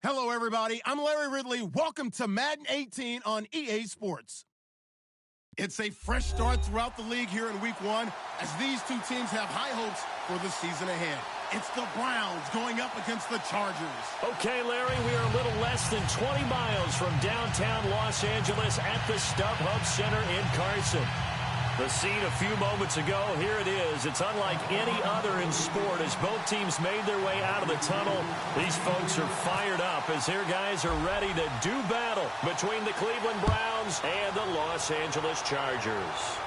Hello, everybody. I'm Larry Ridley. Welcome to Madden 18 on EA Sports. It's a fresh start throughout the league here in Week 1 as these two teams have high hopes for the season ahead. It's the Browns going up against the Chargers. Okay, Larry, we are a little less than 20 miles from downtown Los Angeles at the StubHub Center in Carson. The scene a few moments ago, here it is. It's unlike any other in sport as both teams made their way out of the tunnel. These folks are fired up as their guys are ready to do battle between the Cleveland Browns and the Los Angeles Chargers.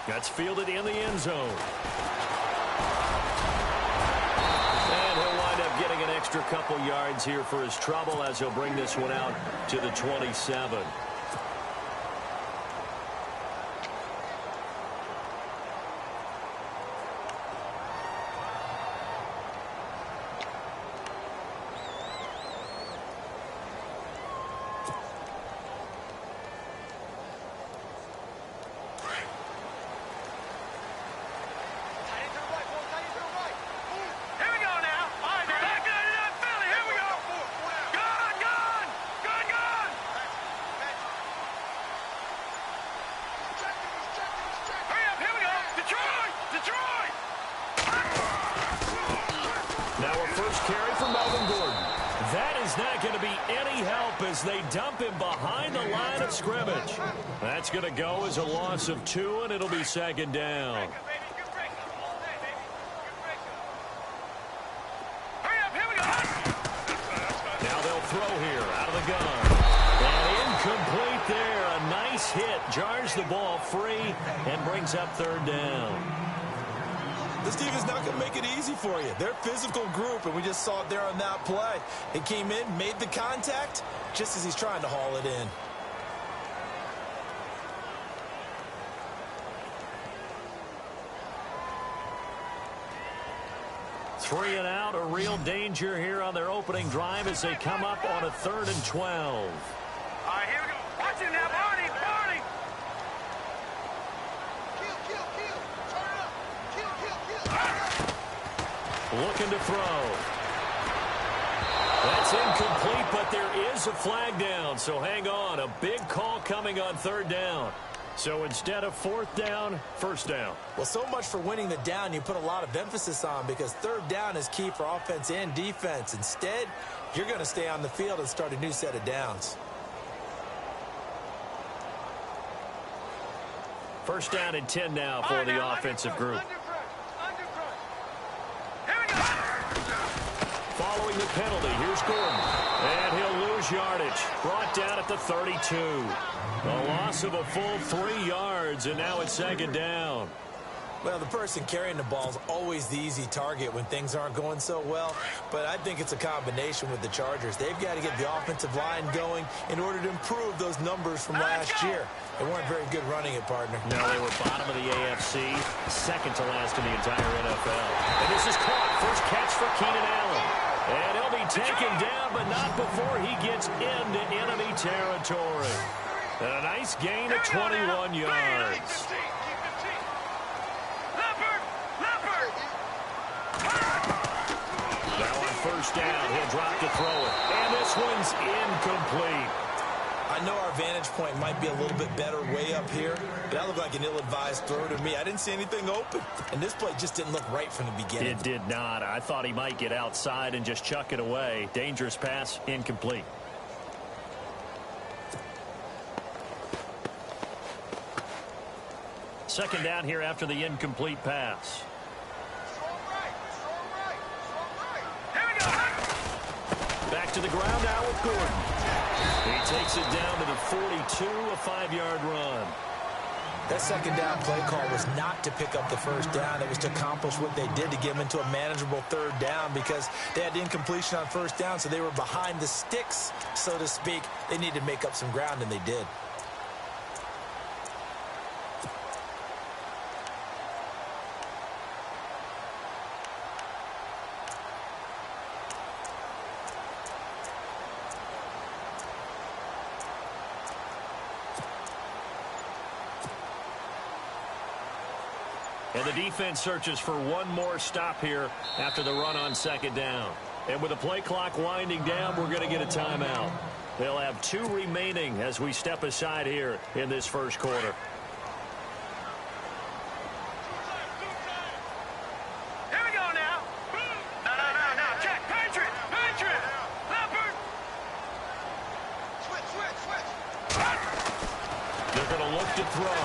That's fielded in the end zone. And he'll wind up getting an extra couple yards here for his trouble as he'll bring this one out to the 27. They dump him behind the line of scrimmage. That's going to go as a loss of 2, and it'll be second down. Now they'll throw here out of the gun. And incomplete there. A nice hit. Jars the ball free and brings up third down. This team is not going to make it easy for you. They're a physical group, and we just saw it there on that play. He came in, made the contact, just as he's trying to haul it in. Three and out, a real danger here on their opening drive as they come up on a 3rd and 12. All right, here we go. Watch it now, Barney, Barney. Looking to throw. That's incomplete, but there is a flag down, so hang on. A big call coming on 3rd down. So instead of 4th down, 1st down. Well, so much for winning the down you put a lot of emphasis on because 3rd down is key for offense and defense. Instead, you're going to stay on the field and start a new set of downs. 1st down and 10 now for the offensive group. Following the penalty, here's Gordon. And he'll lose yardage. Brought down at the 32. A loss of a full 3 yards, and now it's 2nd down. Well, the person carrying the ball is always the easy target when things aren't going so well. But I think it's a combination with the Chargers. They've got to get the offensive line going in order to improve those numbers from last year. They weren't very good running it, partner. No, they were bottom of the AFC, second to last in the entire NFL. And this is caught. First catch for Keenan Allen. And he'll be taken down, but not before he gets into enemy territory. And a nice gain of 21 yards. Now on 1st down, he'll drop to throw it. And this one's incomplete. I know our vantage point might be a little bit better way up here, but that looked like an ill-advised throw to me. I didn't see anything open, and this play just didn't look right from the beginning. It did not. I thought he might get outside and just chuck it away. Dangerous pass, incomplete. Second down here after the incomplete pass. Back to the ground now with Gordon. He takes it down to the 42, a 5-yard run. That 2nd down play call was not to pick up the 1st down. It was to accomplish what they did to get them into a manageable 3rd down because they had incompletion on 1st down, so they were behind the sticks, so to speak. They needed to make up some ground, and they did. And the defense searches for one more stop here after the run on 2nd down. And with the play clock winding down, we're going to get a timeout. They'll have 2 remaining as we step aside here in this first quarter. Here we go now. No. Check. Patriot. Leopard. Switch. They're going to look to throw.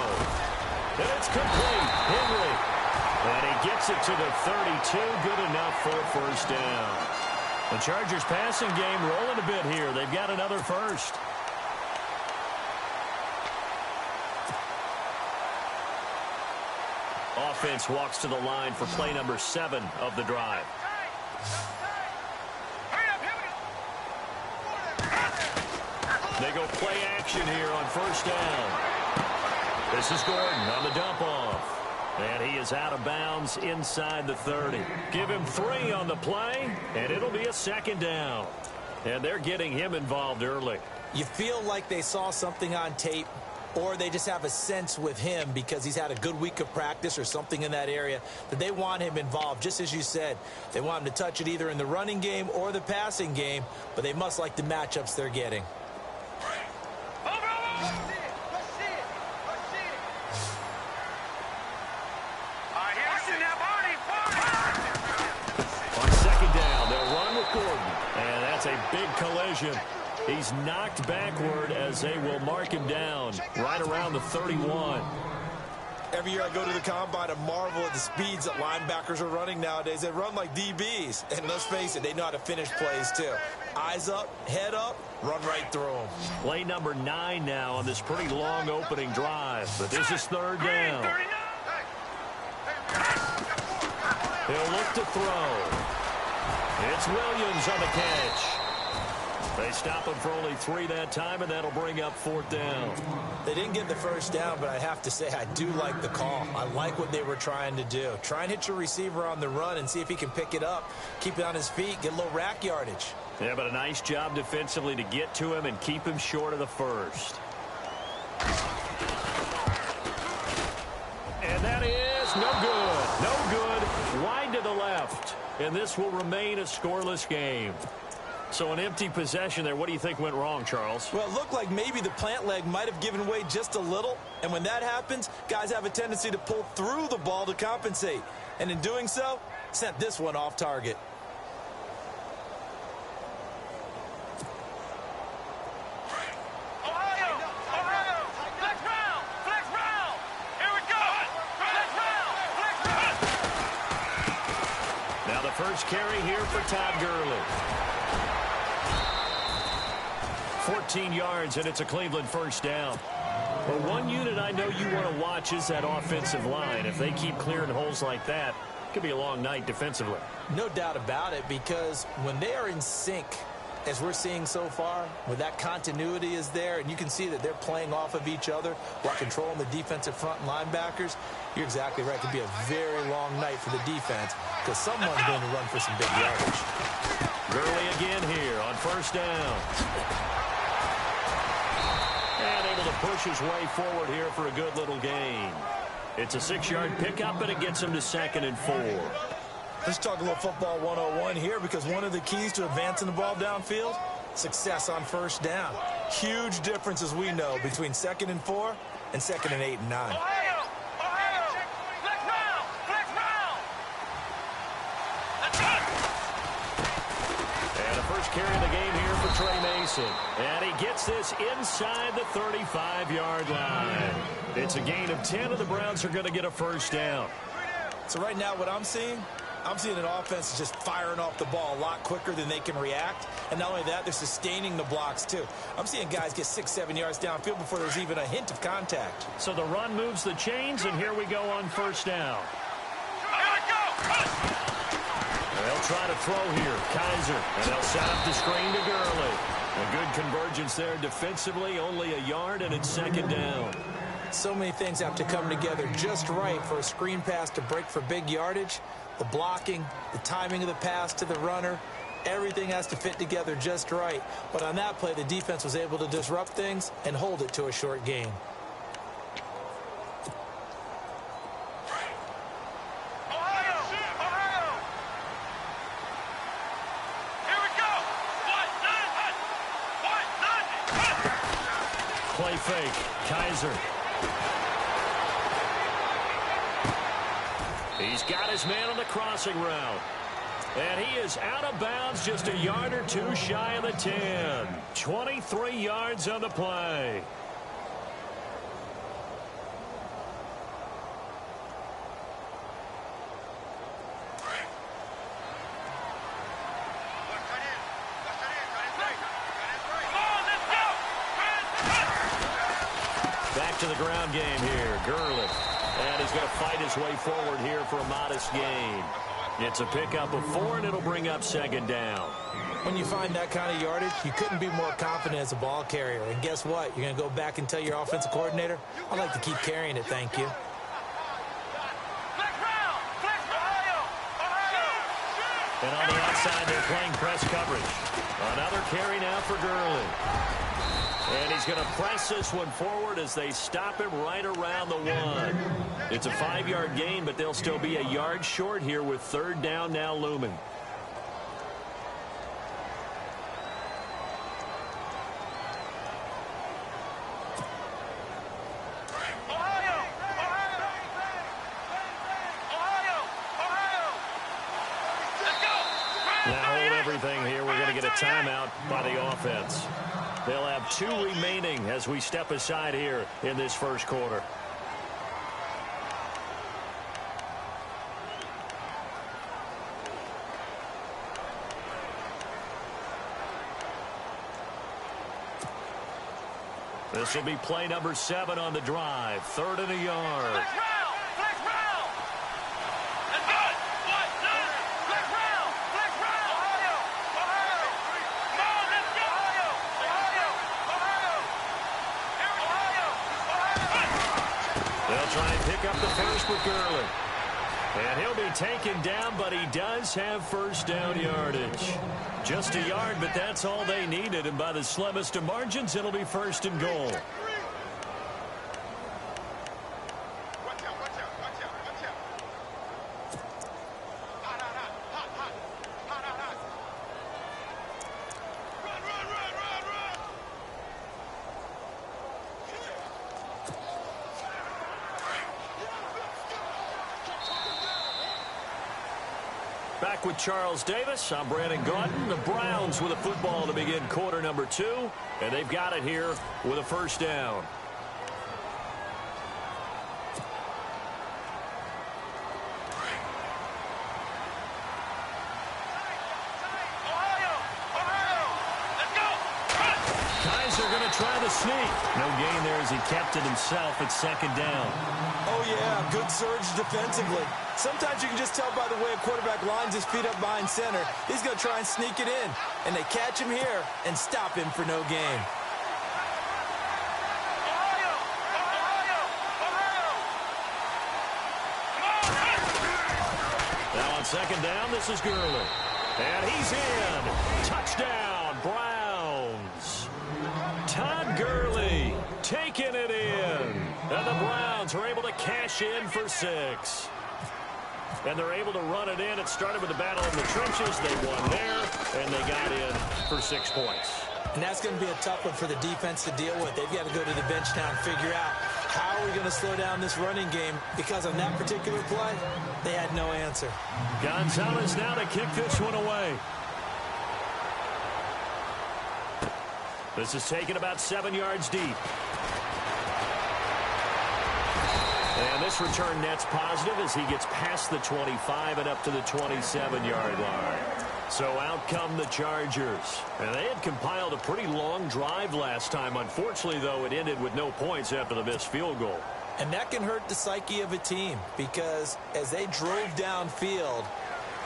And it's complete. Henry. And he gets it to the 32. Good enough for a first down. The Chargers passing game rolling a bit here. They've got another first. Offense walks to the line for play number 7 of the drive. They go play action here on first down. This is Gordon on the dump off. And he is out of bounds inside the 30. Give him 3 on the play, and it'll be a second down. And they're getting him involved early. You feel like they saw something on tape, or they just have a sense with him because he's had a good week of practice or something in that area that they want him involved, just as you said. They want him to touch it either in the running game or the passing game, but they must like the matchups they're getting. On second down, they'll run with Gordon. And that's a big collision. He's knocked backward as they will mark him down right around the 31. Every year I go to the combine and marvel at the speeds that linebackers are running nowadays. They run like DBs. And let's face it, they know how to finish plays too. Eyes up, head up, run right through them. Play number 9 now on this pretty long opening drive. But this is third down. He'll look to throw. It's Williams on the catch. They stop him for only 3 that time, and that'll bring up 4th down. They didn't get the first down, but I have to say I do like the call. I like what they were trying to do. Try and hit your receiver on the run and see if he can pick it up, keep it on his feet, get a little rack yardage. Yeah, but a nice job defensively to get to him and keep him short of the first. And that is no good. No good. Wide to the left. And this will remain a scoreless game. So an empty possession there. What do you think went wrong, Charles? Well, it looked like maybe the plant leg might have given way just a little. And when that happens, guys have a tendency to pull through the ball to compensate. And in doing so, sent this one off target. First carry here for Todd Gurley. 14 yards, and it's a Cleveland first down. But one unit I know you want to watch is that offensive line. If they keep clearing holes like that, it could be a long night defensively. No doubt about it, because when they are in sync, as we're seeing so far, where that continuity is there, and you can see that they're playing off of each other while controlling the defensive front and linebackers, you're exactly right. It could be a very long night for the defense because someone's going to run for some big yardage. Gurley again here on first down. And able to push his way forward here for a good little gain. It's a 6-yard pickup, and it gets him to 2nd and 4. Let's talk a little football 101 here, because one of the keys to advancing the ball downfield, success on first down. Huge difference, as we know, between 2nd and 4 and 2nd and 8 and 9. Carry the game here for Trey Mason. And he gets this inside the 35-yard line. It's a gain of 10, and the Browns are going to get a first down. So right now what I'm seeing an offense just firing off the ball a lot quicker than they can react. And not only that, they're sustaining the blocks too. I'm seeing guys get 6-7 yards downfield before there's even a hint of contact. So the run moves the chains, and here we go on first down. They'll try to throw here. Kaiser. And they'll set up the screen to Gurley. A good convergence there defensively. Only a yard, and it's 2nd down. So many things have to come together just right for a screen pass to break for big yardage. The blocking, the timing of the pass to the runner, everything has to fit together just right. But on that play, the defense was able to disrupt things and hold it to a short gain. play fake. Kaiser. He's got his man on the crossing route. And he is out of bounds, just a yard or two shy of the 10. 23 yards on the play. Back to the ground game here. Gurley. And he's going to fight his way forward here for a modest gain. It's a pickup of 4, and it'll bring up second down. When you find that kind of yardage, you couldn't be more confident as a ball carrier. And guess what? You're going to go back and tell your offensive coordinator, I'd like to keep carrying it, thank you. And on the outside, they're playing press coverage. Another carry now for Gurley. And he's going to press this one forward as they stop him right around the 1. It's a 5-yard gain, but they'll still be a yard short here with third down now looming. Now hold everything here. We're going to get a timeout by the offense. They'll have 2 remaining as we step aside here in this first quarter. This will be play number 7 on the drive. 3rd and a yard. They'll try and pick up the first with Gurley. And he'll be taken down, but he does have first down yardage. Just a yard, but that's all they needed. And by the slimmest of margins, it'll be 1st and goal. Back with Charles Davis. I'm Brandon Gaudin. The Browns with a football to begin quarter number 2. And they've got it here with a first down. Kaiser going to try the sneak. No gain there as he kept it himself at 2nd down. Oh, yeah, good surge defensively. Sometimes you can just tell by the way a quarterback lines his feet up behind center. He's going to try and sneak it in. And they catch him here and stop him for no gain. Now on 2nd down, this is Gurley. And he's in. Touchdown, Browns. Todd Gurley taking it in. And the Browns are able to cash in for 6. And they're able to run it in. It started with the battle in the trenches. They won there, and they got in for 6 points. And that's going to be a tough one for the defense to deal with. They've got to go to the bench now and figure out how are we going to slow down this running game, because on that particular play, they had no answer. Gonzalez now to kick this one away. This is taken about 7 yards deep. And this return net's positive as he gets past the 25 and up to the 27-yard line. So out come the Chargers. And they had compiled a pretty long drive last time. Unfortunately, though, it ended with no points after the missed field goal. And that can hurt the psyche of a team, because as they drove downfield,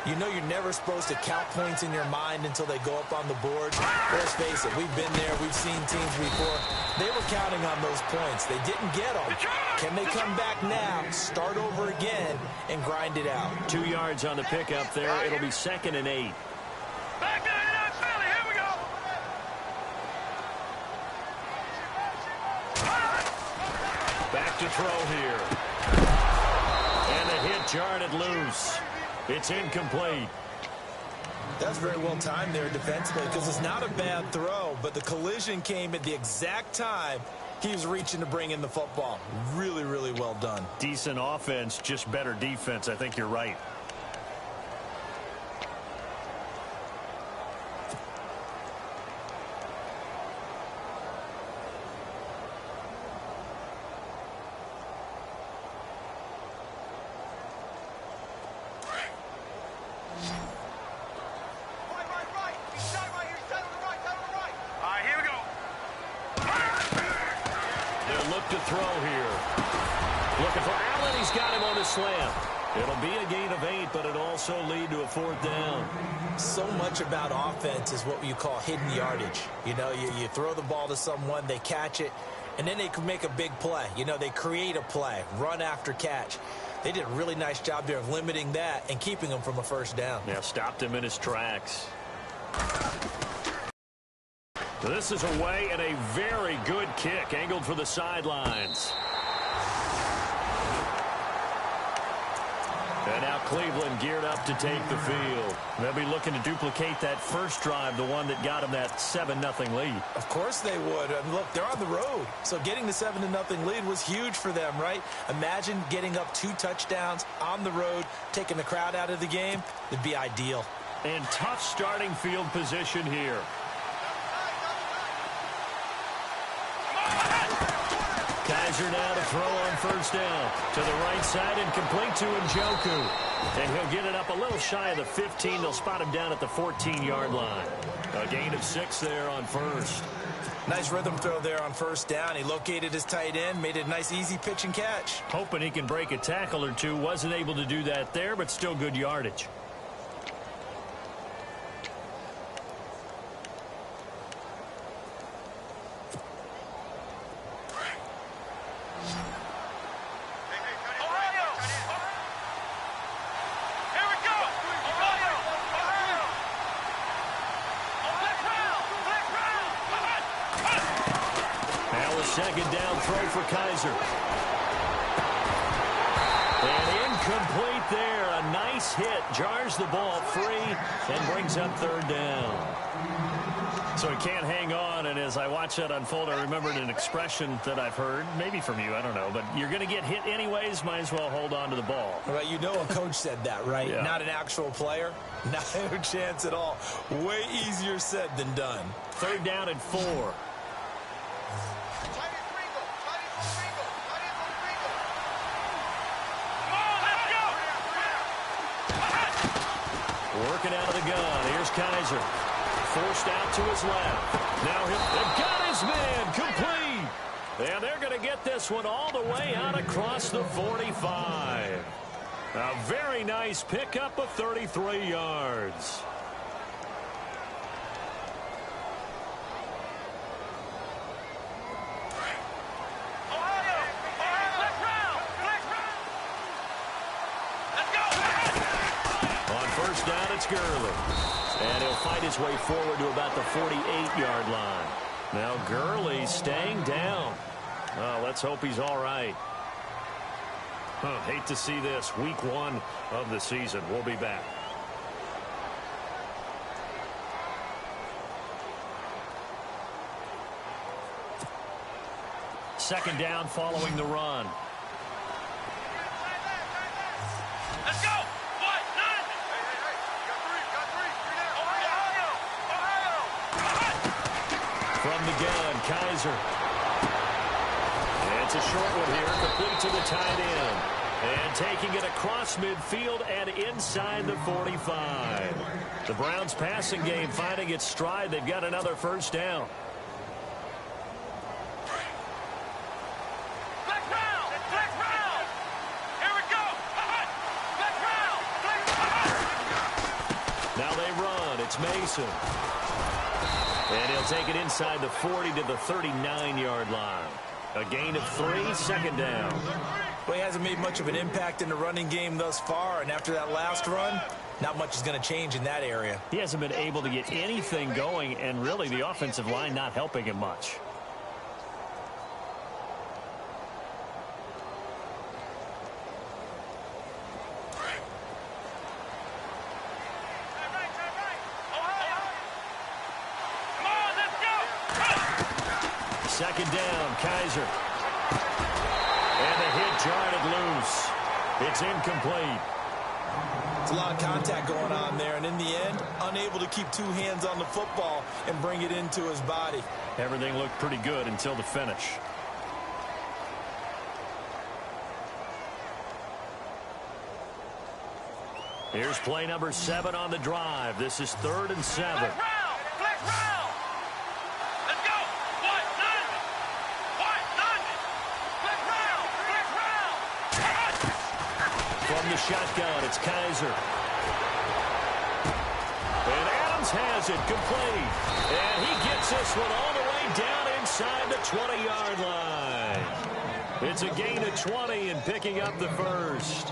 you know you're never supposed to count points in your mind until they go up on the board. Let's face it, we've been there. We've seen teams before. They were counting on those points. They didn't get them. Can they come back now, start over again, and grind it out? 2 yards on the pickup there. It'll be 2nd and 8. Back to throw here. And the hit jarred it loose. It's incomplete. That's very well timed there defensively, because it's not a bad throw, but the collision came at the exact time He was reaching to bring in the football. Really, really well done. Decent offense, just better defense. I think you're right. To throw here. Looking for Allen. He's got him on his slam. It'll be a gain of 8, but it'll also lead to a 4th down. So much about offense is what you call hidden yardage. You know, you throw the ball to someone, they catch it, and then they can make a big play. You know, they create a play, run after catch. They did a really nice job there of limiting that and keeping him from a 1st down. Yeah, stopped him in his tracks. This is away and a very good kick angled for the sidelines. And now Cleveland geared up to take the field. They'll be looking to duplicate that first drive, the one that got them that 7-0 lead. Of course they would. I mean, look, they're on the road. So getting the 7-0 lead was huge for them, right? Imagine getting up 2 touchdowns on the road, taking the crowd out of the game. It'd be ideal. And tough starting field position here. Kaiser now to throw on 1st down. To the right side and complete to Njoku. And he'll get it up a little shy of the 15. They'll spot him down at the 14-yard line. A gain of 6 there on 1st. Nice rhythm throw there on 1st down. He located his tight end, made it a nice easy pitch and catch. Hoping he can break a tackle or two. Wasn't able to do that there, but still good yardage. Second down throw for Kaiser. And incomplete there. A nice hit. Jars the ball free and brings up 3rd down. So he can't hang on. And as I watch that unfold, I remembered an expression that I've heard, maybe from you, I don't know. But you're going to get hit anyways. Might as well hold on to the ball. Right, you know a coach said that, right? Yeah. Not an actual player. No chance at all. Way easier said than done. 3rd down and 4. Working out of the gun. Here's Kaiser. Forced out to his left. Now they've got his man complete. And they're going to get this one all the way out across the 45. A very nice pickup of 33 yards. Gurley. And he'll fight his way forward to about the 48-yard line. Now Gurley staying down. Let's hope he's all right. Hate to see this. Week 1 of the season. We'll be back. Second down following the run. Let's go! From the gun, Kaiser. And it's a short one here, complete to the tight end. And taking it across midfield and inside the 45. The Browns passing game finding its stride. They've got another 1st down. Now they run. It's Mason. And he'll take it inside the 40 to the 39-yard line. A gain of 3, 2nd down. Well, he hasn't made much of an impact in the running game thus far, and after that last run, not much is going to change in that area. He hasn't been able to get anything going, and really the offensive line not helping him much. second down, Kaiser. And the hit jarred loose. It's incomplete. It's a lot of contact going on there, and in the end, unable to keep two hands on the football and bring it into his body. Everything looked pretty good until the finish. Here's play number 7 on the drive. This is 3rd and 7. Flex round! Flex round! Let's go! What? None! What? None! Flex round! Flex round! From the shotgun, it's Kaiser. And Adams has it complete. And he gets this one all the way down inside the 20-yard line. It's a gain of 20 and picking up the first.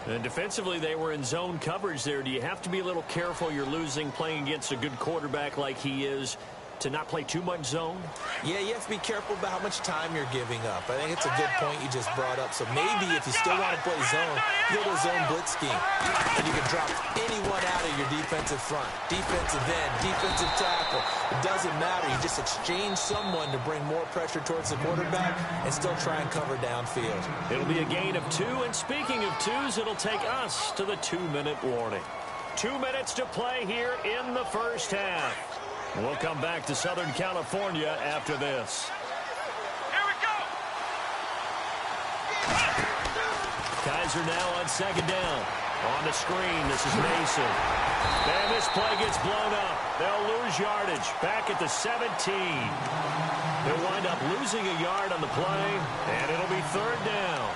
And defensively, they were in zone coverage there. Do you have to be a little careful? You're losing playing against a good quarterback like he is to not play too much zone? Yeah, you have to be careful about how much time you're giving up. I think it's a good point you just brought up. So maybe if you still want to play zone, go to a zone blitz scheme. And you can drop anyone out of your defensive front. Defensive end, defensive tackle. It doesn't matter. You just exchange someone to bring more pressure towards the quarterback and still try and cover downfield. It'll be a gain of 2. And speaking of 2s, it'll take us to the 2-minute warning. 2 minutes to play here in the first half. We'll come back to Southern California after this. Here we go! Kaiser now on second down. On the screen, this is Mason. And this play gets blown up. They'll lose yardage. Back at the 17. They'll wind up losing a yard on the play, and it'll be 3rd down.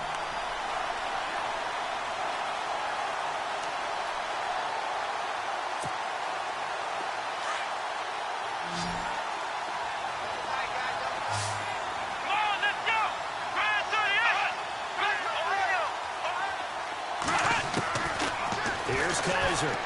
Kaiser.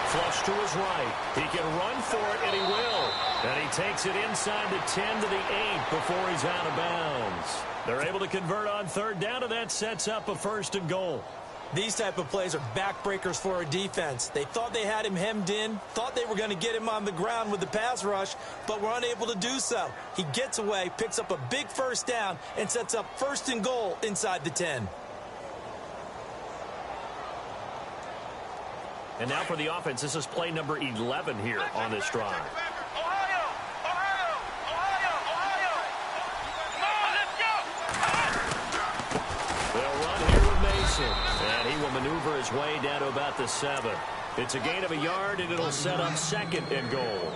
Flush to his right. He can run for it, and he will. And he takes it inside the 10 to the 8 before he's out of bounds. They're able to convert on 3rd down, and that sets up a 1st and goal. These type of plays are backbreakers for a defense. They thought they had him hemmed in, thought they were going to get him on the ground with the pass rush, but were unable to do so. He gets away, picks up a big 1st down, and sets up 1st and goal inside the 10. And now for the offense, this is play number 11 here on this drive. Ohio! Ohio! Ohio! Ohio! Come on, let's go! They'll run here with Mason. And he will maneuver his way down to about the 7. It's a gain of a yard, and it'll set up 2nd and goal.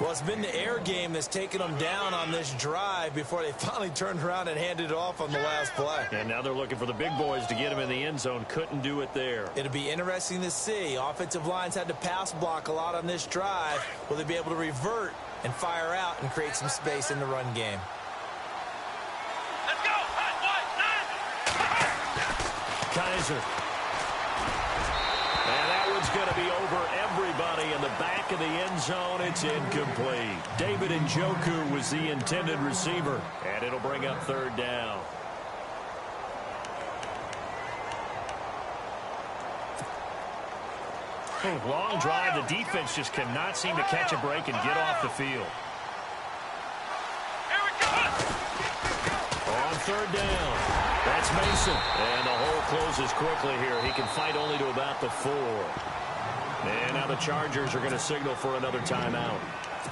Well, it's been the air game that's taken them down on this drive before they finally turned around and handed it off on the last play. And now they're looking for the big boys to get him in the end zone. Couldn't do it there. It'll be interesting to see. Offensive lines had to pass block a lot on this drive. Will they be able to revert and fire out and create some space in the run game? Let's go! Kaiser. And that one's going to be over everybody in the back of the end zone. It's incomplete. David Njoku was the intended receiver, and it'll bring up 3rd down. Long drive. The defense just cannot seem to catch a break and get off the field. Here we go! On 3rd down. That's Mason. And the hole closes quickly here. He can fight only to about the 4. And now the Chargers are going to signal for another timeout.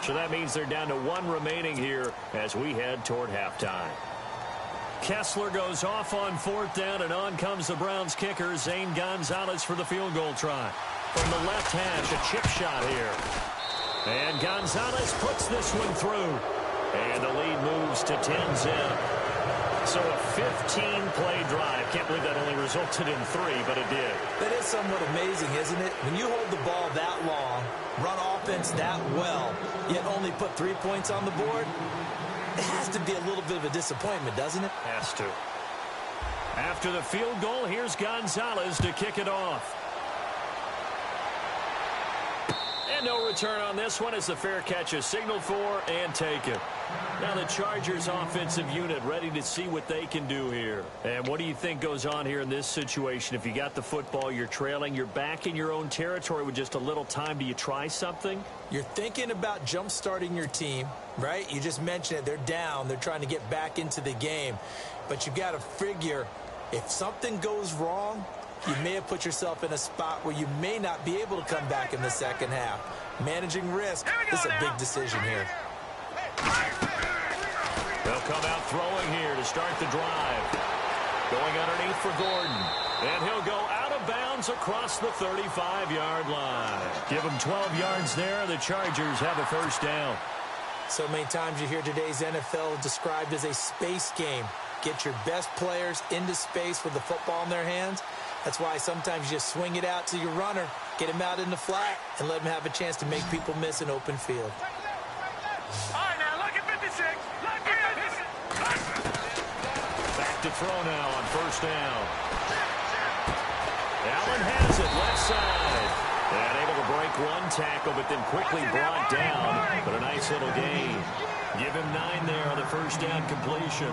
So that means they're down to 1 remaining here as we head toward halftime. Kessler goes off on 4th down, and on comes the Browns kicker, Zane Gonzalez, for the field goal try. From the left hash, a chip shot here. And Gonzalez puts this one through. And the lead moves to 10-zip. So a 15-play drive. Can't believe that only resulted in 3, but it did. That is somewhat amazing, isn't it? When you hold the ball that long, run offense that well, yet only put 3 points on the board, it has to be a little bit of a disappointment, doesn't it? Has to. After the field goal, here's Gonzalez to kick it off. And no return on this one as the fair catch is signaled for and taken. Now the Chargers offensive unit ready to see what they can do here. And what do you think goes on here in this situation? If you got the football, you're trailing, you're back in your own territory with just a little time. Do you try something? You're thinking about jump-starting your team, right? You just mentioned it. They're down. They're trying to get back into the game. But you've got to figure if something goes wrong, you may have put yourself in a spot where you may not be able to come back in the second half. Managing risk is a big decision here. They'll come out throwing here to start the drive. Going underneath for Gordon. And he'll go out of bounds across the 35-yard line. Give him 12 yards there. The Chargers have a first down. So many times you hear today's NFL described as a space game. Get your best players into space with the football in their hands. That's why sometimes you just swing it out to your runner, get him out in the flat, and let him have a chance to make people miss an open field. All right, now look at 56. Look at 56. Back to throw now on first down. Allen has it left side. And able to break one tackle, but then quickly brought down. But a nice little gain. Give him 9 there on the first down completion.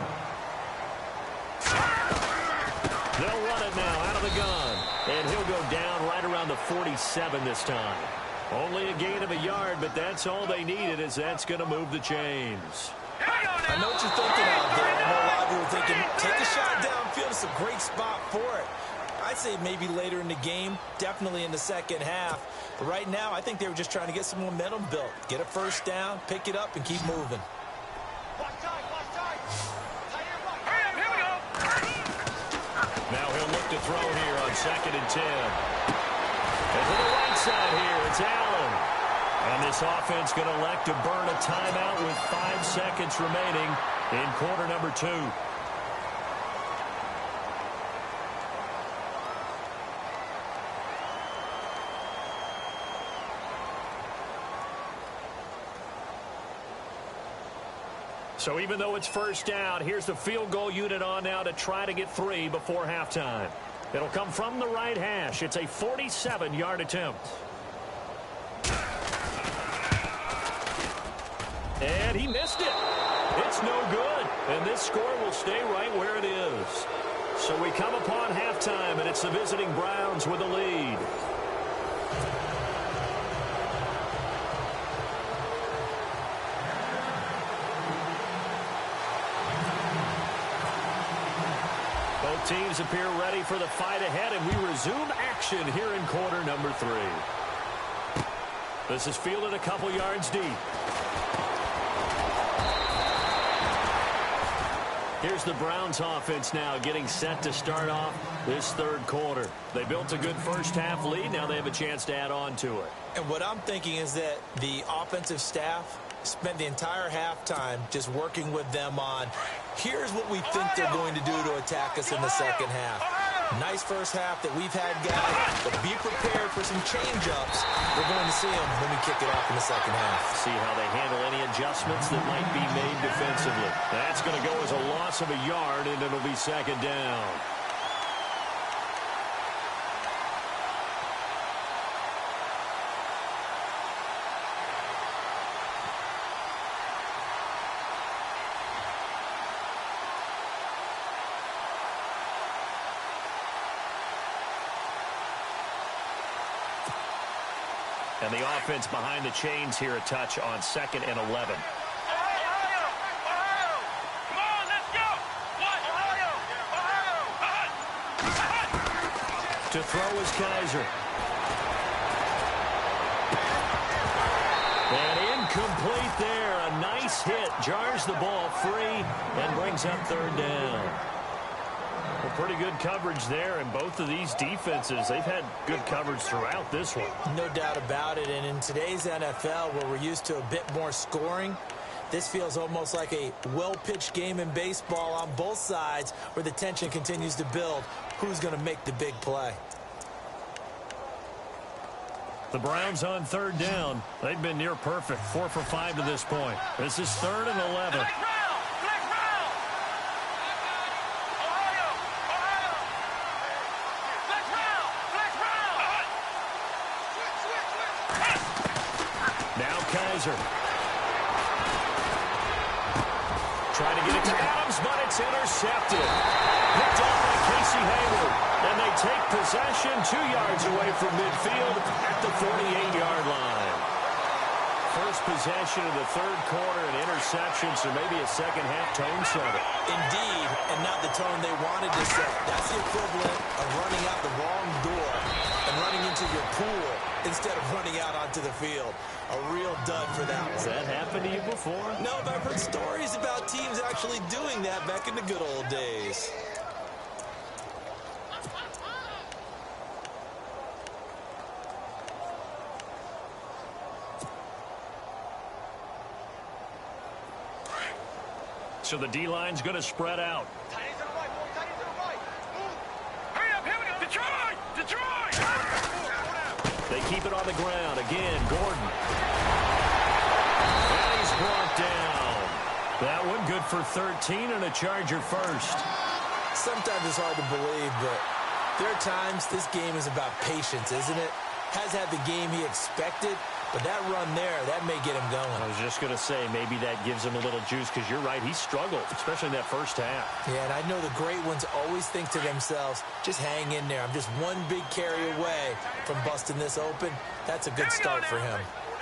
They'll run it now out of the gun. And he'll go down right around the 47 this time. Only a gain of a yard, but that's all they needed, as that's going to move the chains. I know what you're thinking out there. I know a lot of people are thinking, take a shot downfield. It's a great spot for it. I'd say maybe later in the game, definitely in the second half. But right now, I think they were just trying to get some momentum built. Get a first down, pick it up, and keep moving. Now he'll look to throw here on 2nd and 10. And to the right side here, it's Allen. And this offense going to elect to burn a timeout with 5 seconds remaining in quarter number 2. So even though it's first down, here's the field goal unit on now to try to get 3 before halftime. It'll come from the right hash. It's a 47-yard attempt. And he missed it. It's no good. And this score will stay right where it is. So we come upon halftime, and it's the visiting Browns with a lead. Both teams appear ready for the fight ahead, and we resume action here in quarter number 3. This is fielded a couple yards deep. Here's the Browns offense now getting set to start off this third quarter. They built a good first half lead. Now they have a chance to add on to it. And what I'm thinking is that the offensive staff spent the entire halftime just working with them on, here's what we think they're going to do to attack us in the second half. Nice first half that we've had, guys, but be prepared for some change-ups. We're going to see them when we kick it off in the second half. See how they handle any adjustments that might be made defensively. That's going to go as a loss of a yard, and it'll be second down. And the offense behind the chains here a touch on 2nd and 11. Ohio! Come on, let's go! What? Ohio! To throw is Kaiser. And incomplete there. A nice hit. Jars the ball free and brings up third down. Well, pretty good coverage there, and both of these defenses, they've had good coverage throughout this one. No doubt about it, and in today's NFL, where we're used to a bit more scoring, this feels almost like a well-pitched game in baseball on both sides, where the tension continues to build. Who's going to make the big play? The Browns on third down. They've been near perfect, 4 for 5 to this point. This is 3rd and 11. It's intercepted. Picked up by Casey Hayward. And they take possession 2 yards away from midfield at the 48-yard line. First possession of the third quarter, an interception, so maybe a second-half tone setter. Indeed, and not the tone they wanted to set. That's the equivalent of running out the wrong door and running into your pool instead of running out onto the field. A real dud for that one. Has that happened to you before? No, but I've heard stories about teams actually doing that back in the good old days. So the D-line's going to spread out. Tight end to the right, boy. Tight end to the right. Move. Hurry up, here we go. Detroit! Detroit! They keep it on the ground. Again, Gordon. And he's brought down. That one good for 13 and a Charger first. Sometimes it's hard to believe, but there are times this game is about patience, isn't it? Has had the game he expected, but that run there, that may get him going. I was just going to say, maybe that gives him a little juice, because you're right, he struggled, especially in that first half. Yeah, and I know the great ones always think to themselves, just hang in there. I'm just one big carry away from busting this open. That's a good start for him.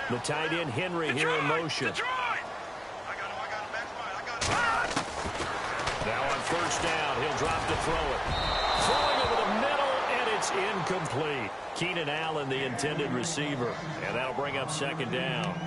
The tight end, Henry, here in motion. Detroit! I got him, back right. I got him. Now on first down, he'll drop to throw it. Throwing over the middle, and it's incomplete. Keenan Allen, the intended receiver, and that'll bring up second down.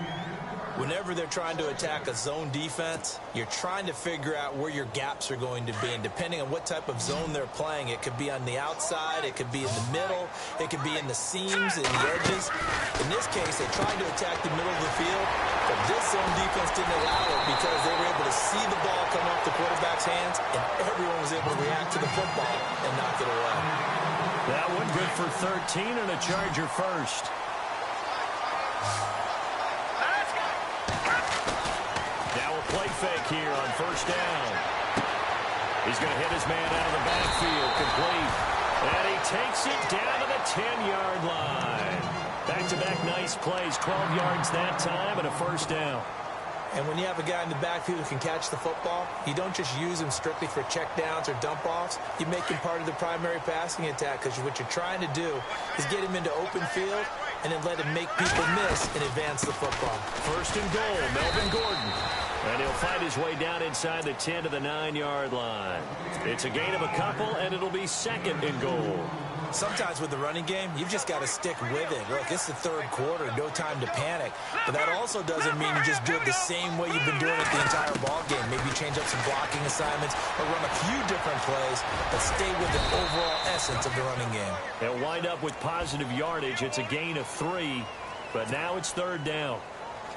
Whenever they're trying to attack a zone defense, you're trying to figure out where your gaps are going to be. And depending on what type of zone they're playing, it could be on the outside, it could be in the middle, it could be in the seams, in the edges. In this case, they tried to attack the middle of the field, but this zone defense didn't allow it because they were able to see the ball come off the quarterback's hands, and everyone was able to react to the football and knock it away. That one good for 13 and a Charger first. Now a play fake here on first down. He's going to hit his man out of the backfield, complete. And he takes it down to the 10-yard line. Back-to-back nice plays, 12 yards that time and a first down. And when you have a guy in the backfield who can catch the football, you don't just use him strictly for checkdowns or dump-offs. You make him part of the primary passing attack, because what you're trying to do is get him into open field and then let him make people miss and advance the football. First and goal, Melvin Gordon. And he'll fight his way down inside the 10 to the 9-yard line. It's a gain of a couple, and it'll be second and goal. Sometimes with the running game, you've just got to stick with it. Look, it's the third quarter, no time to panic. But that also doesn't mean you just do it the same way you've been doing it the entire ball game. Maybe change up some blocking assignments or run a few different plays, but stay with the overall essence of the running game. They'll wind up with positive yardage. It's a gain of 3, but now it's third down.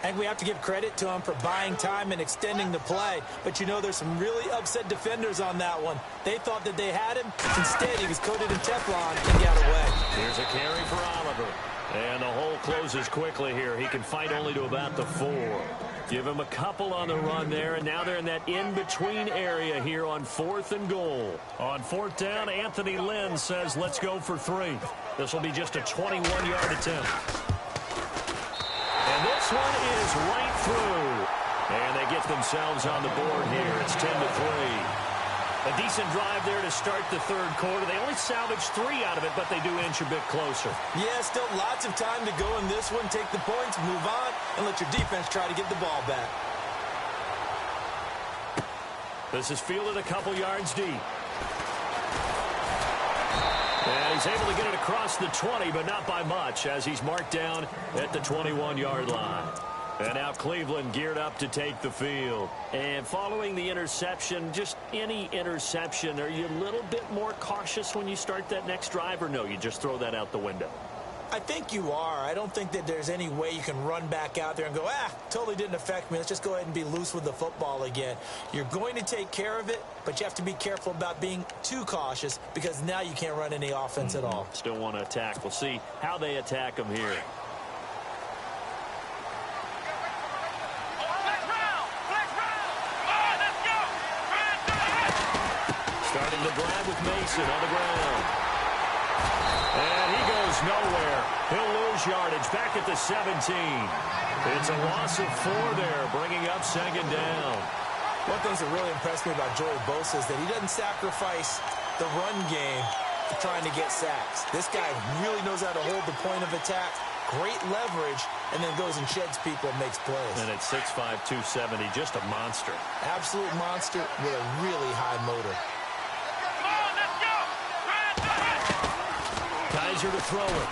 And we have to give credit to him for buying time and extending the play. But you know, there's some really upset defenders on that one. They thought that they had him. Instead, he was coated in Teflon and got away. Here's a carry for Oliver. And the hole closes quickly here. He can fight only to about the 4. Give him a couple on the run there, and now they're in that in-between area here on 4th and goal. On 4th down, Anthony Lynn says, let's go for 3. This will be just a 21-yard attempt. And this one is right through. And they get themselves on the board here. It's 10-3. A decent drive there to start the third quarter. They only salvaged 3 out of it, but they do inch a bit closer. Yeah, still lots of time to go in this one. Take the points, move on, and let your defense try to get the ball back. This is fielded a couple yards deep. And he's able to get it across the 20, but not by much, as he's marked down at the 21-yard line. And now Cleveland geared up to take the field. And following the interception, just any interception, are you a little bit more cautious when you start that next drive, or no, you just throw that out the window? I think you are. I don't think that there's any way you can run back out there and go, totally didn't affect me. Let's just go ahead and be loose with the football again. You're going to take care of it, but you have to be careful about being too cautious, because now you can't run any offense at all. Still want to attack. We'll see how they attack them here. Starting the drive with Mason on the ground. And he goes nowhere. He'll lose yardage back at the 17. It's a loss of 4 there, bringing up second down. One thing that really impressed me about Joey Bosa is that he doesn't sacrifice the run game trying to get sacks. This guy really knows how to hold the point of attack, great leverage, and then goes and sheds people and makes plays. And at 6'5", 270, just a monster. Absolute monster with a really high motor. Come on, let's go! Kaiser to throw it.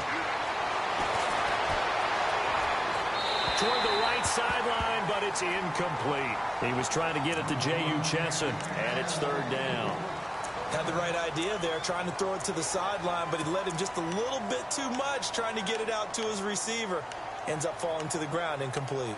Toward the right sideline, but it's incomplete. He was trying to get it to J.U. Chesson, and it's third down. Had the right idea there, trying to throw it to the sideline, but he led him just a little bit too much, trying to get it out to his receiver. Ends up falling to the ground, incomplete.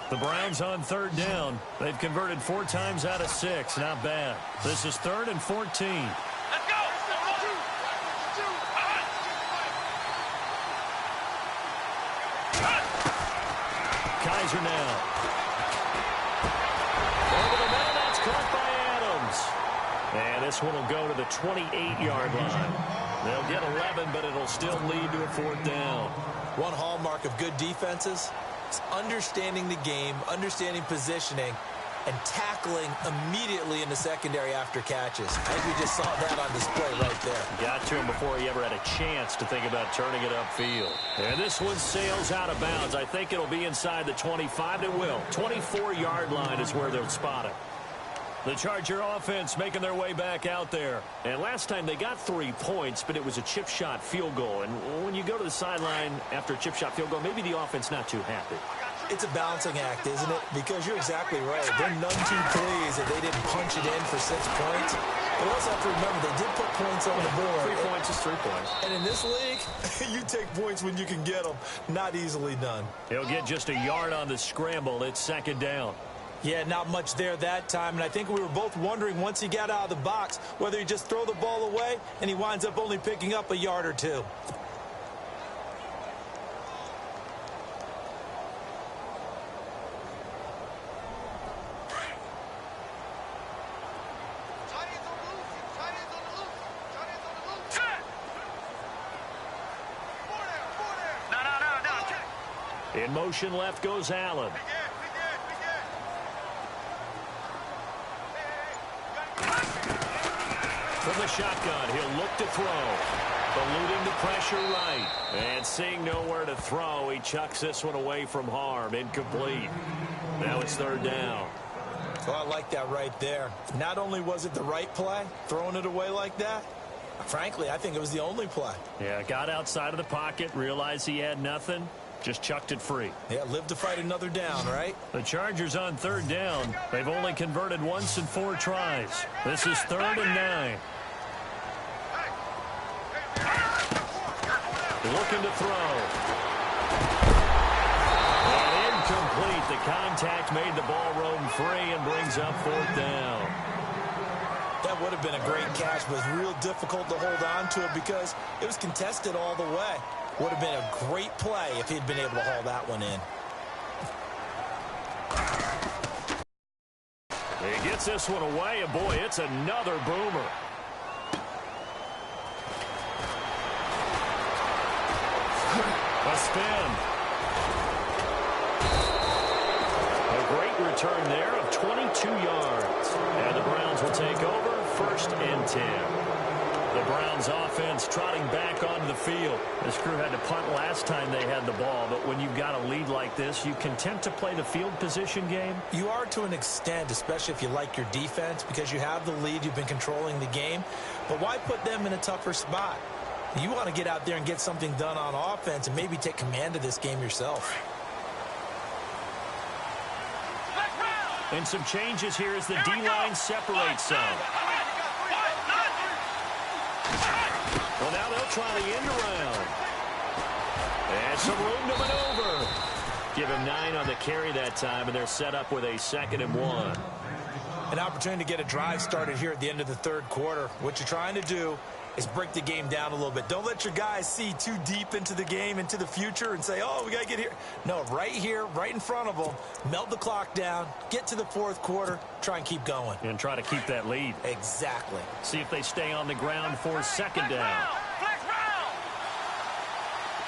The Browns on third down. They've converted 4 times out of 6. Not bad. This is 3rd and 14. Let's go! Kaiser now. Over the middle, that's caught by Adams. And this one will go to the 28-yard line. They'll get 11, but it'll still lead to a 4th down. One hallmark of good defenses is understanding the game, understanding positioning, and tackling immediately in the secondary after catches. I think we just saw that on display right there. Got to him before he ever had a chance to think about turning it upfield. And this one sails out of bounds. I think it'll be inside the 25. It will. 24-yard line is where they'll spot it. The Charger offense making their way back out there. And last time they got 3 points, but it was a chip shot field goal. And when you go to the sideline after a chip shot field goal, maybe the offense not too happy. It's a balancing act, isn't it? Because you're exactly right. They're none too pleased that they didn't punch it in for 6 points. But also have to remember, they did put points on the board. 3 points is 3 points. And in this league, you take points when you can get them. Not easily done. He'll get just a yard on the scramble. It's 2nd down. Yeah, not much there that time. And I think we were both wondering once he got out of the box whether he just throw the ball away, and he winds up only picking up a yard or 2. In motion left goes Allen. From the shotgun, he'll look to throw. Eluding the pressure right. And seeing nowhere to throw, he chucks this one away from harm. Incomplete. Now it's 3rd down. Well, I like that right there. Not only was it the right play, throwing it away like that, frankly, I think it was the only play. Yeah, got outside of the pocket, realized he had nothing, just chucked it free. Yeah, live to fight another down, right? The Chargers on 3rd down. They've only converted once in 4 tries. This is 3rd and 9. Looking to throw. And incomplete. The contact made the ball roam free and brings up 4th down. That would have been a great catch, but it was real difficult to hold on to it because it was contested all the way. Would have been a great play if he'd been able to haul that one in. He gets this one away, and boy, it's another boomer. A spin. A great return there of 22 yards. And the Browns will take over 1st and 10. The Browns offense trotting back onto the field. This crew had to punt last time they had the ball, but when you've got a lead like this, you content to play the field position game? You are to an extent, especially if you like your defense, because you have the lead, you've been controlling the game. But why put them in a tougher spot? You want to get out there and get something done on offense and maybe take command of this game yourself. And some changes here as the D-line separates some. Well, now they'll try the end around. And some room to maneuver. Give him 9 on the carry that time, and they're set up with a 2nd and 1. An opportunity to get a drive started here at the end of the 3rd quarter. What you're trying to do is break the game down a little bit. Don't let your guys see too deep into the game, into the future, and say, oh, we got to get here. No, right here, right in front of them, melt the clock down, get to the 4th quarter, try and keep going. And try to keep that lead. Exactly. See if they stay on the ground for 2nd down.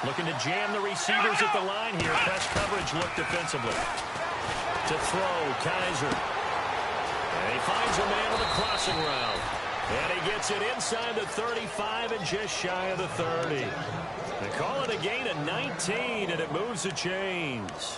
Looking to jam the receivers at the line here. Press coverage look defensively. To throw, Kaiser. And he finds a man on the crossing route. And he gets it inside the 35 and just shy of the 30. They call it a gain of 19, and it moves the chains.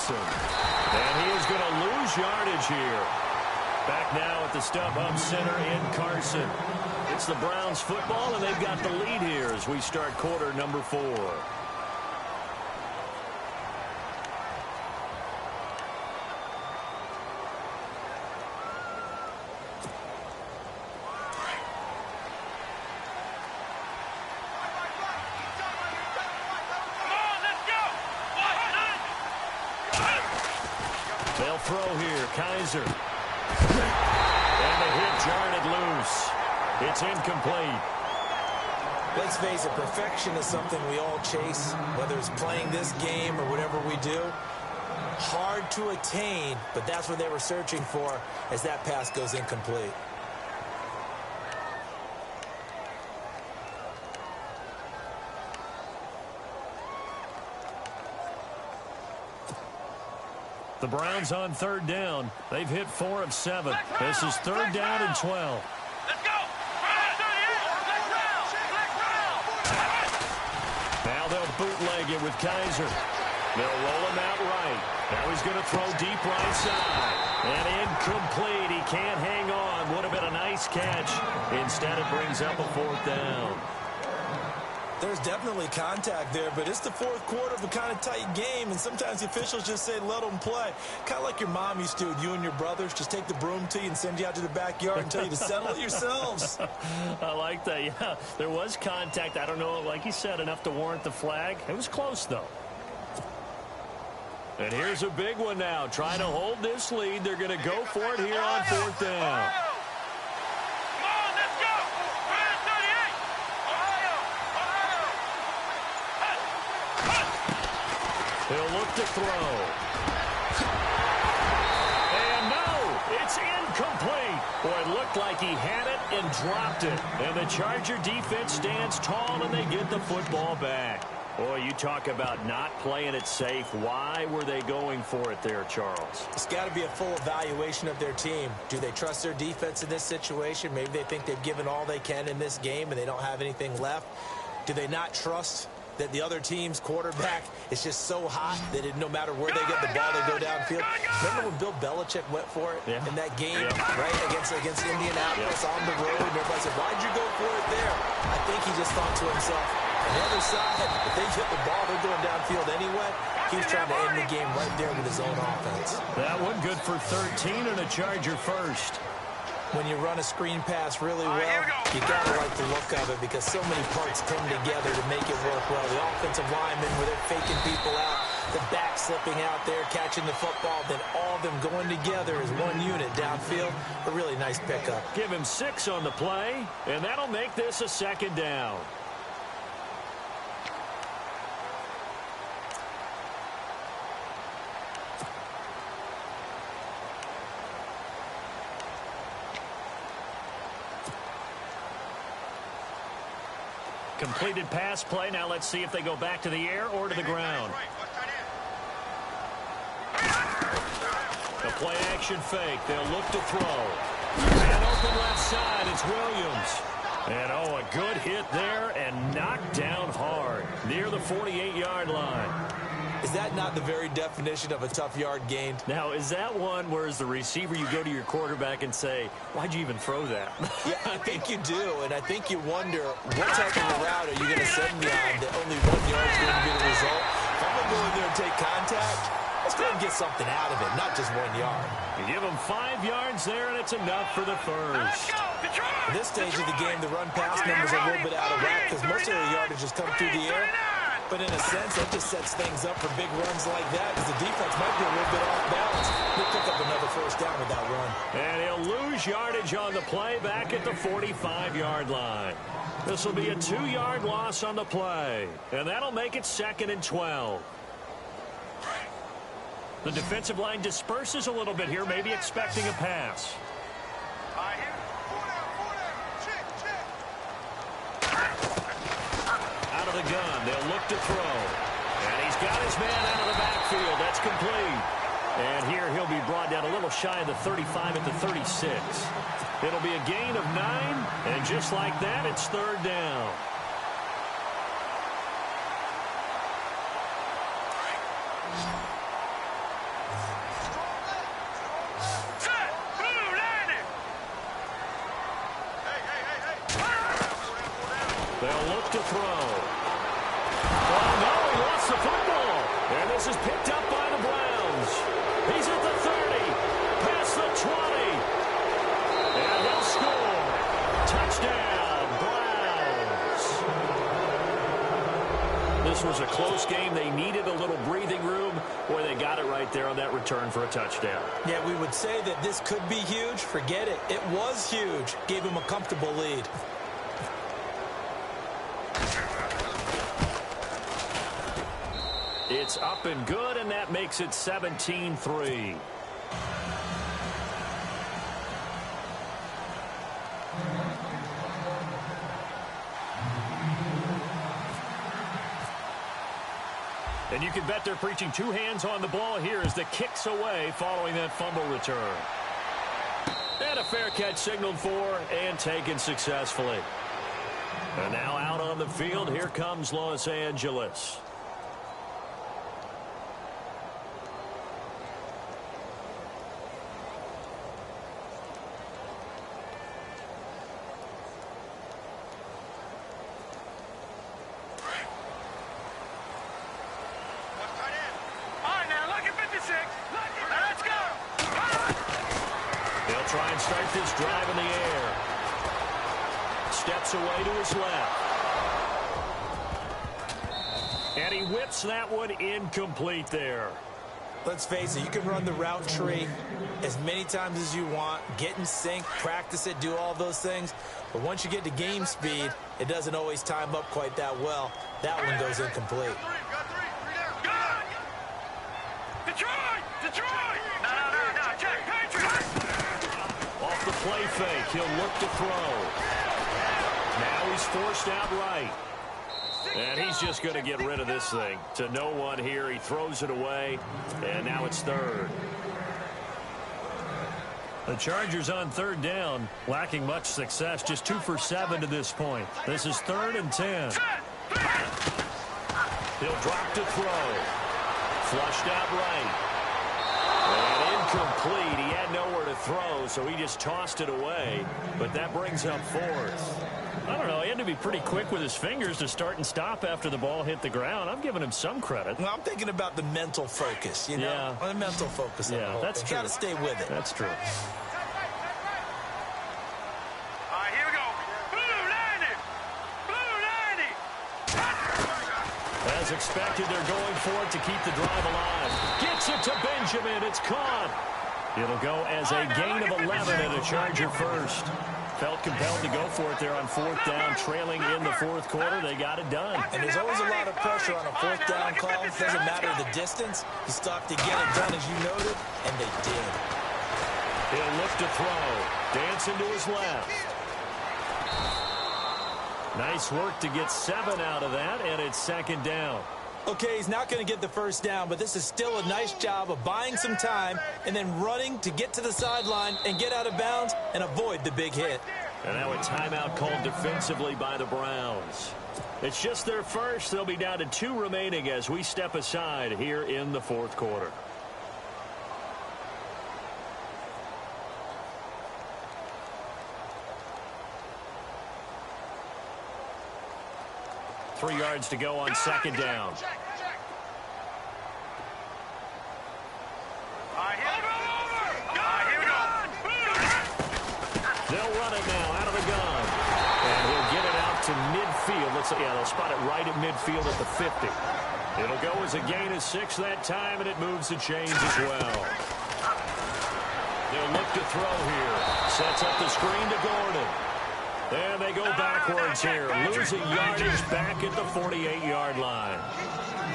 And he is going to lose yardage here. Back now at the StubHub Center in Carson. It's the Browns football, and they've got the lead here as we start quarter number 4. They'll throw here, Kaiser. And the hit jarred loose. It's incomplete. Let's face it, perfection is something we all chase, whether it's playing this game or whatever we do. Hard to attain, but that's what they were searching for as that pass goes incomplete. The Browns on third down. They've hit 4 of 7. This is third down and 12. Let's go. Now they'll bootleg it with Kaiser. They'll roll him out right. Now he's going to throw deep right side. And incomplete. He can't hang on. Would have been a nice catch. Instead, it brings up a 4th down. There's definitely contact there, but it's the 4th quarter of a kind of tight game, and sometimes the officials just say, let them play. Kind of like your mom used to with you and your brothers. Just take the broom to you and send you out to the backyard and tell you to settle it yourselves. I like that, yeah. There was contact. I don't know, like you said, enough to warrant the flag. It was close, though. And here's a big one now. Trying to hold this lead. They're going to go for it here on 4th down. He'll look to throw. And no, it's incomplete. Boy, it looked like he had it and dropped it. And the Charger defense stands tall, and they get the football back. Boy, you talk about not playing it safe. Why were they going for it there, Charles? It's got to be a full evaluation of their team. Do they trust their defense in this situation? Maybe they think they've given all they can in this game and they don't have anything left. Do they not trust that the other team's quarterback is just so hot that no matter where they get the ball, they go downfield? Remember when Bill Belichick went for it in that game, right, against Indianapolis on the road? And everybody said, why'd you go for it there? I think he just thought to himself, on the other side, if they hit the ball, they're going downfield anyway. He's trying to end the game right there with his own offense. That one good for 13 and a Charger first. When you run a screen pass really well, you got to like the look of it because so many parts come together to make it work well. The offensive linemen, where they're faking people out, the back slipping out there, catching the football, then all of them going together as one unit downfield. A really nice pickup. Give him 6 on the play, and that'll make this a 2nd down. Completed pass play. Now let's see if they go back to the air or to the ground. The play action fake. They'll look to throw. And open left side. It's Williams. And oh, a good hit there and knocked down hard near the 48-yard line. Is that not the very definition of a tough yard gained? Now, is that one where as the receiver you go to your quarterback and say, why'd you even throw that? Yeah, I think you do, and I think you wonder what type of a route are you going to send me on that only 1 yard is going to be the result? If I'm going to go in there and take contact, let's go and get something out of it, not just 1 yard. You give them 5 yards there, and it's enough for the first. At this stage of the game, the run-pass numbers are a little bit out of whack because most of their yardage has come through the air. But in a sense, that just sets things up for big runs like that because the defense might be a little bit off balance. He'll pick up another first down with that run. And he'll lose yardage on the play back at the 45-yard line. This will be a 2-yard loss on the play. And that'll make it 2nd and 12. The defensive line disperses a little bit here, maybe expecting a pass. Out of the gun, they'll look to throw. And he's got his man out of the backfield. That's complete. And here he'll be brought down a little shy of the 35 at the 36. It'll be a gain of 9, and just like that, it's 3rd down. They'll look to throw. Oh, no, he lost the football. And this is picked up by the Browns. He's at the 30, past the 20. And he'll score. Touchdown, Browns. This was a close game. They needed a little breathing room. Boy, they got it right there on that return for a touchdown. Yeah, we would say that this could be huge. Forget it. It was huge. Gave him a comfortable lead. It's up and good, and that makes it 17-3. And you can bet they're preaching 2 hands on the ball here as the kick's away following that fumble return. And a fair catch signaled for and taken successfully. And now out on the field, here comes Los Angeles. Try and start this drive in the air. Steps away to his left. And he whips that one incomplete there. Let's face it, you can run the route tree as many times as you want, get in sync, practice it, do all those things. But once you get to game speed, it doesn't always time up quite that well. That one goes incomplete. Off the play fake, he'll look to throw. Now he's forced out right. And he's just going to get rid of this thing. To no one here, he throws it away, and now it's 3rd. The Chargers on 3rd down, lacking much success, just 2 for 7 to this point. This is 3rd and 10. He'll drop to throw. Flushed out right. And incomplete. He had nowhere to throw, so he just tossed it away. But that brings up 4th. I don't know. He had to be pretty quick with his fingers to start and stop after the ball hit the ground. I'm giving him some credit. Well, I'm thinking about the mental focus, you know? Yeah. The mental focus. Yeah, that's true. Got to stay with it. That's true. All right, here we go. Blue 90. As expected, they're going for it to keep the drive alive. Gets it to Benjamin. It's caught. It'll go as a gain of 11 and a Charger first. Felt compelled to go for it there on 4th down, trailing in the 4th quarter. They got it done. And there's always a lot of pressure on a 4th down call. It doesn't matter the distance. You stop to get it done, as you noted, and they did. He'll look to throw. Dancing to his left. Nice work to get 7 out of that, and it's 2nd down. Okay, he's not going to get the first down, but this is still a nice job of buying some time and then running to get to the sideline and get out of bounds and avoid the big hit. And now a timeout called defensively by the Browns. It's just their first. They'll be down to 2 remaining as we step aside here in the 4th quarter. Three yards to go on 2nd down. They'll run it now out of the gun. And he'll get it out to midfield. Yeah, they'll spot it right at midfield at the 50. It'll go as a gain of 6 that time, and it moves the chains as well. They'll look to throw here. Sets up the screen to Gordon. And they go backwards here, losing yardage back at the 48-yard line.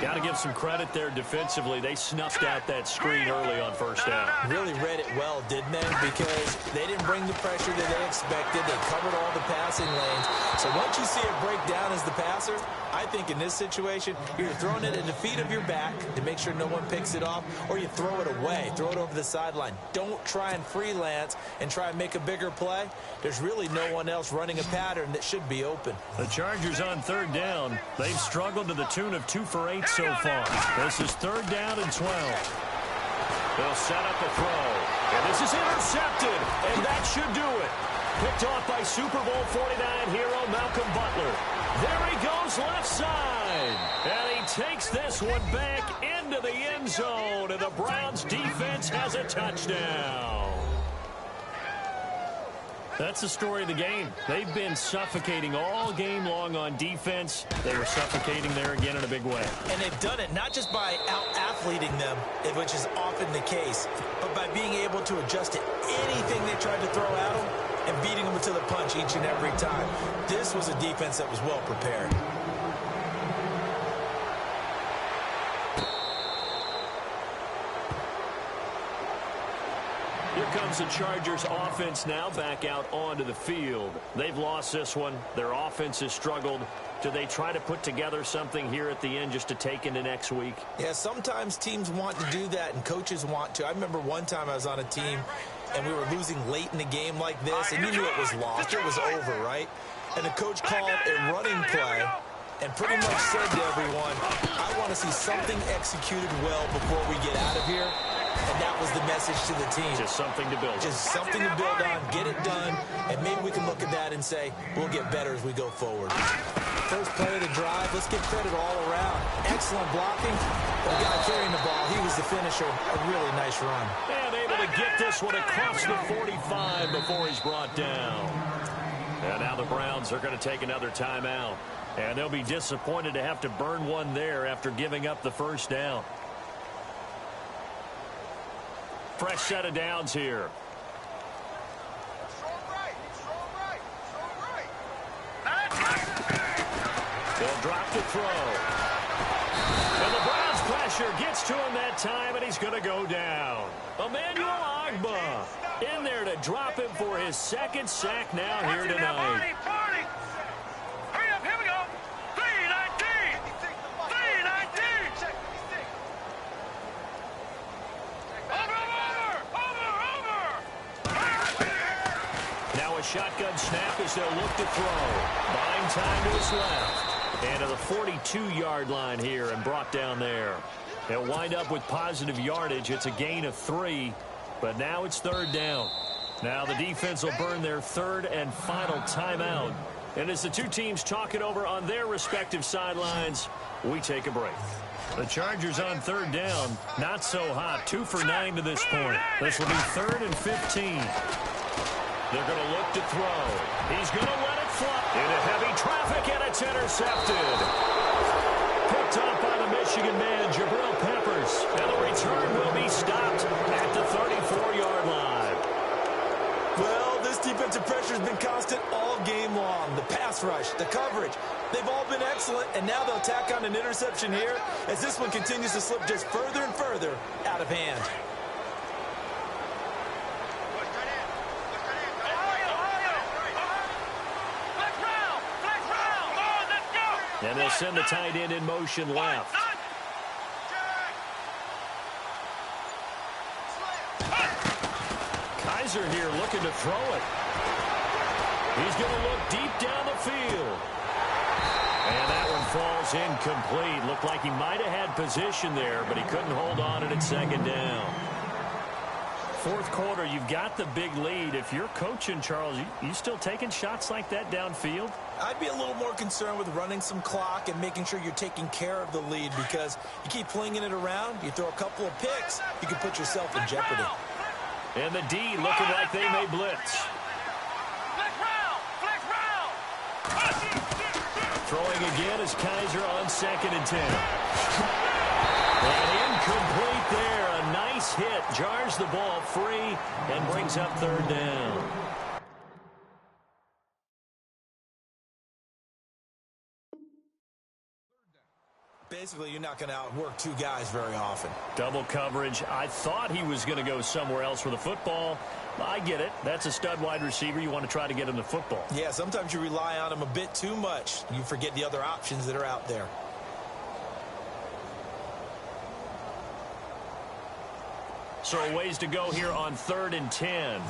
Got to give some credit there defensively. They snuffed out that screen early on first down. Really read it well, didn't they? Because they didn't bring the pressure that they expected. They covered all the passing lanes. So once you see it break down as the passer, I think in this situation, you're throwing it at the feet of your back to make sure no one picks it off, or you throw it away, throw it over the sideline. Don't try and freelance and try and make a bigger play. There's really no one else running a pattern that should be open. The Chargers on third down. They've struggled to the tune of 2 for 8 so far. This is third down and 12. They'll set up a throw. And this is intercepted. And that should do it. Picked off by Super Bowl 49 hero Malcolm Butler. There he goes left side. And he takes this one back into the end zone. And the Browns defense has a touchdown. That's the story of the game. They've been suffocating all game long on defense. They were suffocating there again in a big way. And they've done it not just by out-athleting them, which is often the case, but by being able to adjust to anything they tried to throw at them and beating them to the punch each and every time. This was a defense that was well prepared. Here comes the Chargers offense now back out onto the field. They've lost this one. Their offense has struggled. Do they try to put together something here at the end just to take into next week? Yeah, sometimes teams want to do that and coaches want to. I remember one time I was on a team and we were losing late in the game like this, and you knew it was lost. It was over, right? And the coach called a running play and pretty much said to everyone, I want to see something executed well before we get out of here. And that was the message to the team. Just something to build on. Just something to build on, get it done, and maybe we can look at that and say, we'll get better as we go forward. First play of the drive, let's give credit all around. Excellent blocking. The guy carrying the ball, he was the finisher. A really nice run. And able to get this one across the 45 before he's brought down. And now the Browns are going to take another timeout. And they'll be disappointed to have to burn one there after giving up the first down. Fresh set of downs here. They'll drop the throw. And the Browns pressure gets to him that time, and he's going to go down. Emmanuel Ogbah in there to drop him for his second sack now here tonight. Hurry up, here we go. 319. 319. Now a shotgun snap as they'll look to throw. Buying time to his left. And to the 42-yard line here and brought down there. They'll wind up with positive yardage. It's a gain of 3, but now it's third down. Now the defense will burn their third and final timeout. And as the two teams talk it over on their respective sidelines, we take a break. The Chargers on third down, not so hot. 2 for 9 to this point. This will be third and 15. They're going to look to throw. He's going to let it fly into heavy traffic, and it's intercepted. Picked off by the Michigan man, Jabril Peppers. And the return will be stopped at the 34-yard line. Well, this defensive pressure has been constant all game long. The pass rush, the coverage, they've all been excellent, and now they'll tack on an interception here as this one continues to slip just further and further out of hand. And they'll send the tight end in motion left. Kaiser here looking to throw it. He's going to look deep down the field. And that one falls incomplete. Looked like he might have had position there, but he couldn't hold on at second down. Fourth quarter, you've got the big lead. If you're coaching, Charles, you still taking shots like that downfield? I'd be a little more concerned with running some clock and making sure you're taking care of the lead, because you keep flinging it around, you throw a couple of picks, you can put yourself in jeopardy. And the D looking like they may blitz. Throwing again is Kaiser on 2nd and 10. And incomplete there. A nice hit. Jars the ball free and brings up 3rd down. Basically, you're not going to outwork 2 guys very often. Double coverage. I thought he was going to go somewhere else with the football. I get it. That's a stud wide receiver. You want to try to get him the football. Yeah, sometimes you rely on him a bit too much. You forget the other options that are out there. So a ways to go here on 3rd and 10.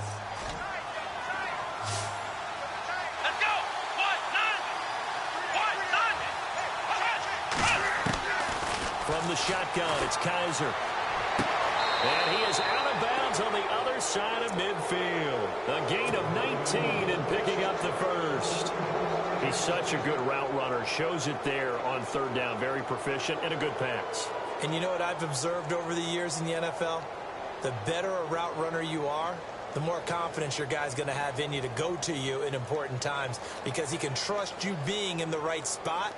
From the shotgun, it's Kaiser. And he is out of bounds on the other side of midfield. A gain of 19 and picking up the first. He's such a good route runner. Shows it there on 3rd down. Very proficient and a good pass. And you know what I've observed over the years in the NFL? The better a route runner you are, the more confidence your guy's going to have in you to go to you in important times because he can trust you being in the right spot,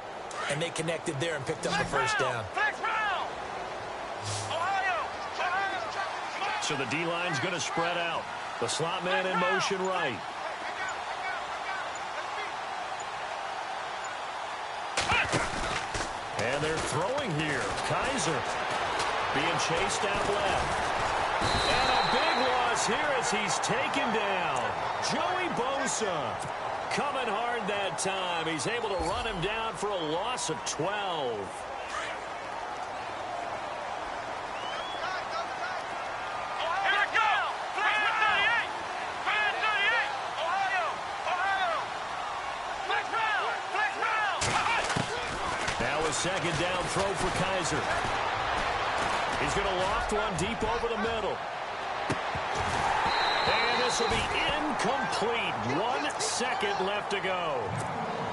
and they connected there and picked up the first down. So the D-line's going to spread out. The slot man in motion right. And they're throwing here. Kaiser being chased out left. And a big loss here as he's taken down. Joey Bosa coming hard that time. He's able to run him down for a loss of 12. Now a 2nd down throw for Kaiser. He's going to loft one deep over the middle. And this will be incomplete. 1 second left to go.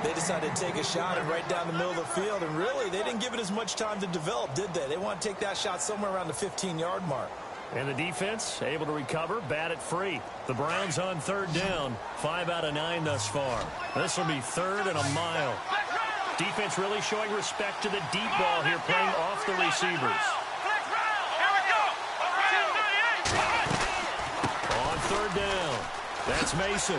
They decided to take a shot and right down the middle of the field, and really, they didn't give it as much time to develop, did they? They want to take that shot somewhere around the 15-yard mark. And the defense able to recover, bat it free. The Browns on 3rd down, 5 out of 9 thus far. This will be 3rd and a mile. Defense really showing respect to the deep ball here, playing off the receivers. On 3rd down, that's Mason.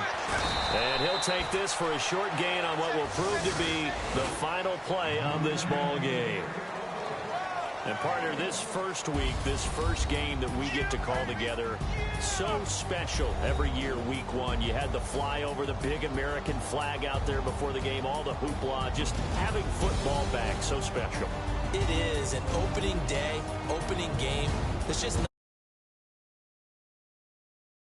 And he'll take this for a short gain on what will prove to be the final play of this ball game. And partner, this first week, this first game that we get to call together, so special every year, week 1. You had the flyover, the big American flag out there before the game, all the hoopla, just having football back, so special. It is an opening day, opening game. It's just